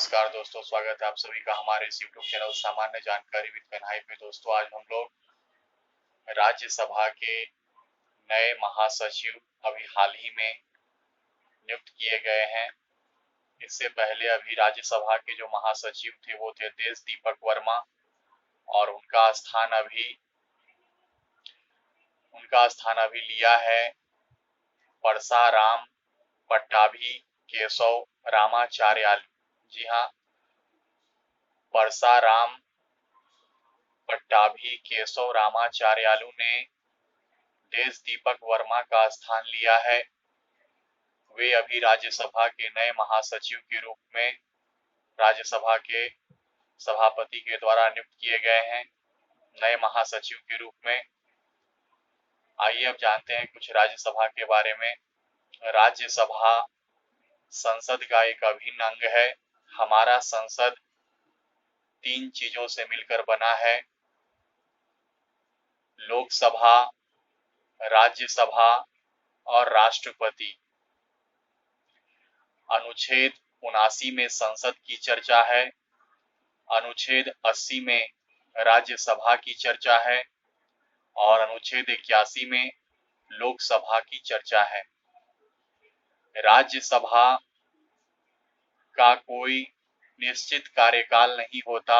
नमस्कार दोस्तों, स्वागत है आप सभी का हमारे इस YouTube चैनल सामान्य जानकारी विद कन्हाई पे। दोस्तों, आज हम लोग राज्यसभा के नए महासचिव अभी हाल ही में नियुक्त किए गए हैं। इससे पहले अभी राज्यसभा के जो महासचिव थे वो थे देश दीपक वर्मा, और उनका स्थान अभी लिया है परसाराम पट्टाभी केशव रामाचार्यालु। जी हाँ, परसाराम पट्टाभी केशव रामाचार्यालु ने देश दीपक वर्मा का स्थान लिया है। वे अभी राज्यसभा के नए महासचिव के रूप में राज्यसभा के सभापति के द्वारा नियुक्त किए गए हैं, नए महासचिव के रूप में। आइए अब जानते हैं कुछ राज्यसभा के बारे में। राज्यसभा संसद का एक अभिन्न अंग है। हमारा संसद 3 चीजों से मिलकर बना है: लोकसभा, राज्यसभा और राष्ट्रपति। अनुच्छेद 79 में संसद की चर्चा है, अनुच्छेद 80 में राज्यसभा की चर्चा है और अनुच्छेद 81 में लोकसभा की चर्चा है। राज्यसभा का कोई निश्चित कार्यकाल नहीं होता,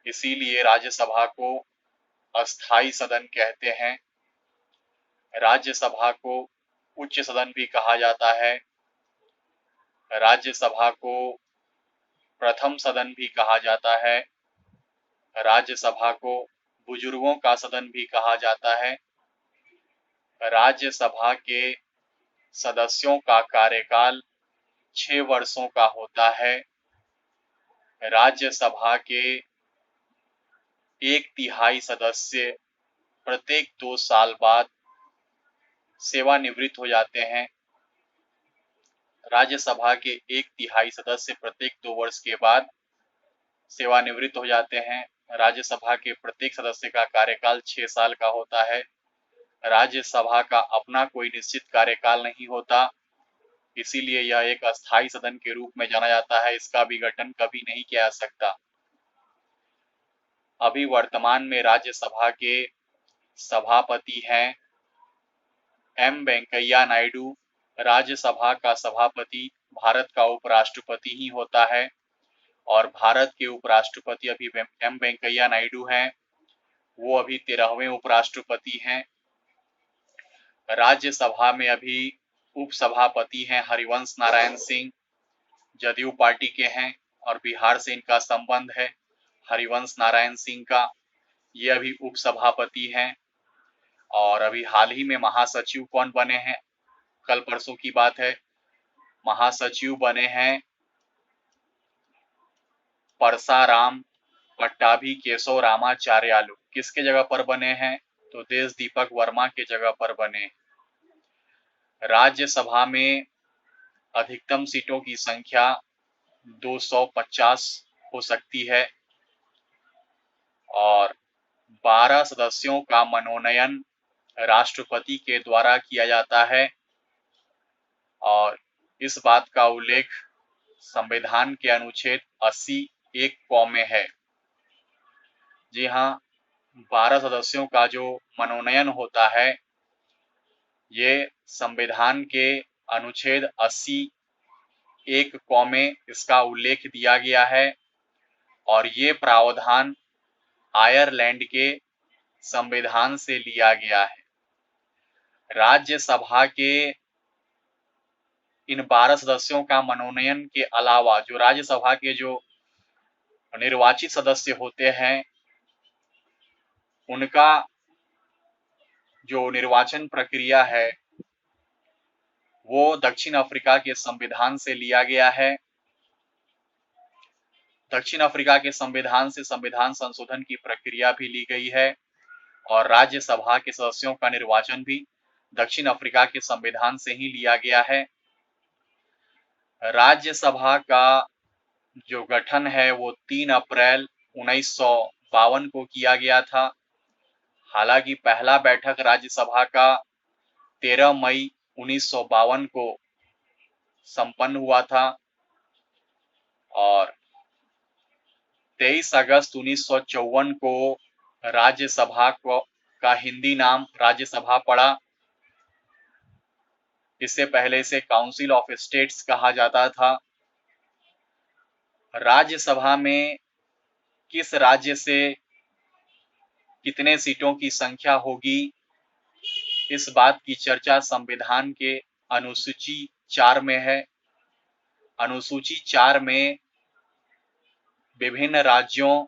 इसीलिए राज्यसभा को अस्थायी सदन कहते हैं। राज्यसभा को उच्च सदन भी कहा जाता है। राज्यसभा को प्रथम सदन भी कहा जाता है। राज्यसभा को बुजुर्गों का सदन भी कहा जाता है। राज्यसभा के सदस्यों का कार्यकाल 6 वर्षों का होता है। राज्यसभा के 1/3 सदस्य प्रत्येक 2 साल बाद सेवानिवृत्त हो जाते हैं। राज्यसभा के 1/3 सदस्य प्रत्येक 2 वर्ष के बाद सेवानिवृत्त हो जाते हैं। राज्यसभा के प्रत्येक सदस्य का कार्यकाल 6 साल का होता है। राज्यसभा का अपना कोई निश्चित कार्यकाल नहीं होता, इसीलिए यह एक अस्थायी सदन के रूप में जाना जाता है। इसका विघटन कभी नहीं किया जा सकता। अभी वर्तमान में राज्यसभा के सभापति हैं एम वेंकैया नायडू। राज्यसभा का सभापति भारत का उपराष्ट्रपति ही होता है और भारत के उपराष्ट्रपति अभी एम वेंकैया नायडू हैं। वो अभी 13वें उपराष्ट्रपति हैं। राज्यसभा में अभी उपसभापति हैं हरिवंश नारायण सिंह, जदयू पार्टी के हैं और बिहार से इनका संबंध है हरिवंश नारायण सिंह का। ये अभी उपसभापति हैं। और अभी हाल ही में महासचिव कौन बने हैं, कल परसों की बात है, महासचिव बने हैं परसाराम पट्टाभी केशव रामाचार्यालु। किसके जगह पर बने हैं? तो देश दीपक वर्मा के जगह पर बने। राज्यसभा में अधिकतम सीटों की संख्या 250 हो सकती है और 12 सदस्यों का मनोनयन राष्ट्रपति के द्वारा किया जाता है और इस बात का उल्लेख संविधान के अनुच्छेद 80 एक क में है। जी हाँ, 12 सदस्यों का जो मनोनयन होता है, ये संविधान के अनुच्छेद 80 एक क में इसका उल्लेख दिया गया है और ये प्रावधान आयरलैंड के संविधान से लिया गया है। राज्यसभा के इन 12 सदस्यों का मनोनयन के अलावा जो राज्यसभा के जो निर्वाचित सदस्य होते हैं, उनका जो निर्वाचन प्रक्रिया है वो दक्षिण अफ्रीका के संविधान से लिया गया है। दक्षिण अफ्रीका के संविधान से संविधान संशोधन की प्रक्रिया भी ली गई है और राज्यसभा के सदस्यों का निर्वाचन भी दक्षिण अफ्रीका के संविधान से ही लिया गया है। राज्यसभा का जो गठन है वो 3 अप्रैल 1952 को किया गया था। हालांकि पहला बैठक राज्यसभा का 13 मई 1952 को संपन्न हुआ था और 23 अगस्त 1954 को राज्यसभा का हिंदी नाम राज्यसभा पड़ा। इससे पहले इसे काउंसिल ऑफ स्टेट्स कहा जाता था। राज्यसभा में किस राज्य से कितने सीटों की संख्या होगी, इस बात की चर्चा संविधान के अनुसूची 4 में है। अनुसूची 4 में विभिन्न राज्यों,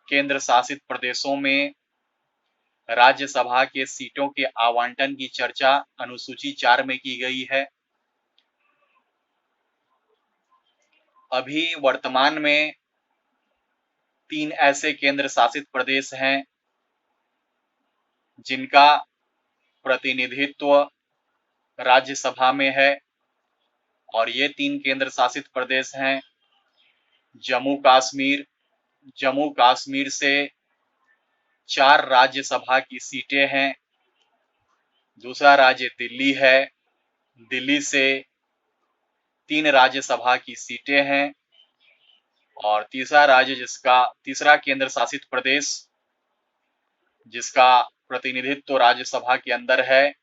केंद्र शासित प्रदेशों में राज्यसभा के सीटों के आवंटन की चर्चा अनुसूची 4 में की गई है। अभी वर्तमान में 3 ऐसे केंद्र शासित प्रदेश हैं जिनका प्रतिनिधित्व राज्यसभा में है, और ये 3 केंद्र शासित प्रदेश हैं जम्मू कश्मीर। जम्मू कश्मीर से 4 राज्यसभा की सीटें हैं। दूसरा राज्य दिल्ली है, दिल्ली से 3 राज्यसभा की सीटें हैं। और तीसरा राज्य तीसरा केंद्र शासित प्रदेश जिसका प्रतिनिधित्व राज्यसभा के अंदर है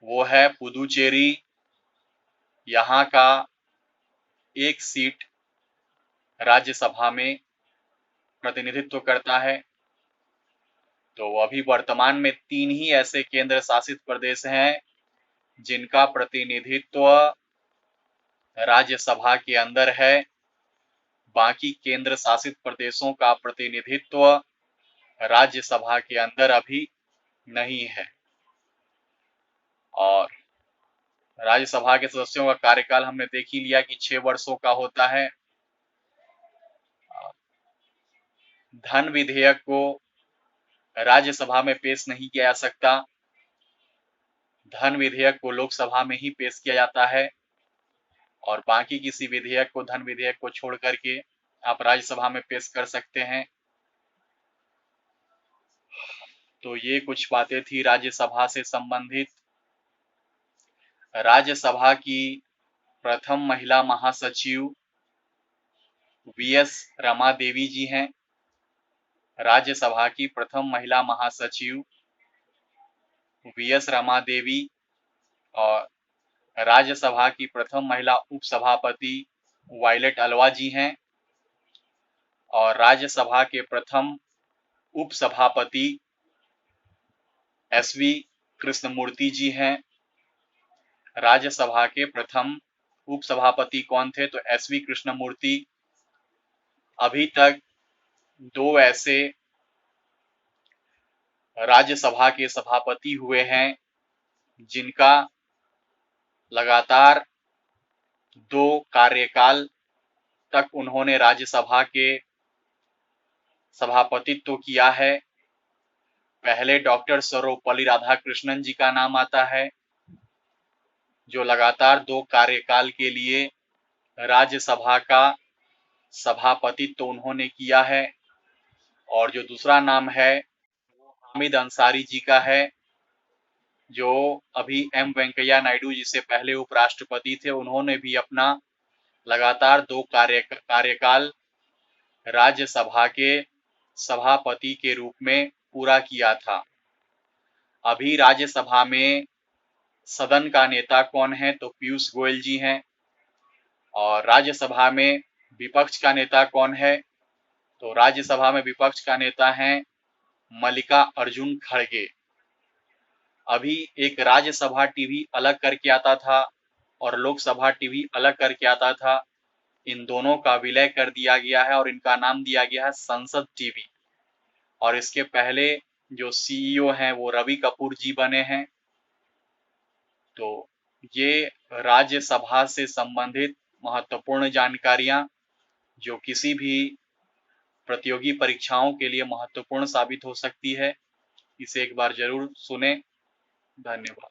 वो है पुदुचेरी। यहाँ का 1 सीट राज्यसभा में प्रतिनिधित्व करता है। तो अभी वर्तमान में 3 ही ऐसे केंद्र शासित प्रदेश हैं जिनका प्रतिनिधित्व राज्यसभा के अंदर है। बाकी केंद्र शासित प्रदेशों का प्रतिनिधित्व राज्यसभा के अंदर अभी नहीं है। और राज्यसभा के सदस्यों का कार्यकाल हमने देख ही लिया कि 6 वर्षों का होता है। धन विधेयक को राज्यसभा में पेश नहीं किया जा सकता, धन विधेयक को लोकसभा में ही पेश किया जाता है। और बाकी किसी विधेयक को, धन विधेयक को छोड़ करके आप राज्यसभा में पेश कर सकते हैं। तो ये कुछ बातें थी राज्यसभा से संबंधित। राज्यसभा की प्रथम महिला महासचिव वीएस रमा देवी जी हैं। राज्यसभा की प्रथम महिला महासचिव वीएस रमा देवी। और राज्यसभा की प्रथम महिला उपसभापति वायलेट अलवा जी हैं। और राज्यसभा के प्रथम उपसभापति एसवी कृष्णमूर्ति जी हैं। राज्यसभा के प्रथम उपसभापति कौन थे? तो एसवी कृष्णमूर्ति। अभी तक 2 ऐसे राज्यसभा के सभापति हुए हैं जिनका लगातार 2 कार्यकाल तक उन्होंने राज्यसभा के सभापतित्व किया है। पहले डॉक्टर सर्वपल्ली राधाकृष्णन जी का नाम आता है जो लगातार 2 कार्यकाल के लिए राज्यसभा का सभापतित्व उन्होंने किया है। और जो दूसरा नाम है वो हामिद अंसारी जी का है जो अभी एम वेंकैया नायडू जी से पहले उपराष्ट्रपति थे। उन्होंने भी अपना लगातार 2 कार्यकाल राज्यसभा के सभापति के रूप में पूरा किया था। अभी राज्यसभा में सदन का नेता कौन है? तो पीयूष गोयल जी हैं। और राज्यसभा में विपक्ष का नेता कौन है? तो राज्यसभा में विपक्ष का नेता है मल्लिका अर्जुन खड़गे। अभी एक राज्यसभा टीवी अलग करके आता था और लोकसभा टीवी अलग करके आता था। इन दोनों का विलय कर दिया गया है और इनका नाम दिया गया है संसद टीवी। और इसके पहले जो सीईओ हैं वो रवि कपूर जी बने हैं। तो ये राज्यसभा से संबंधित महत्वपूर्ण जानकारियां जो किसी भी प्रतियोगी परीक्षाओं के लिए महत्वपूर्ण साबित हो सकती है, इसे एक बार जरूर सुने। धन्यवाद।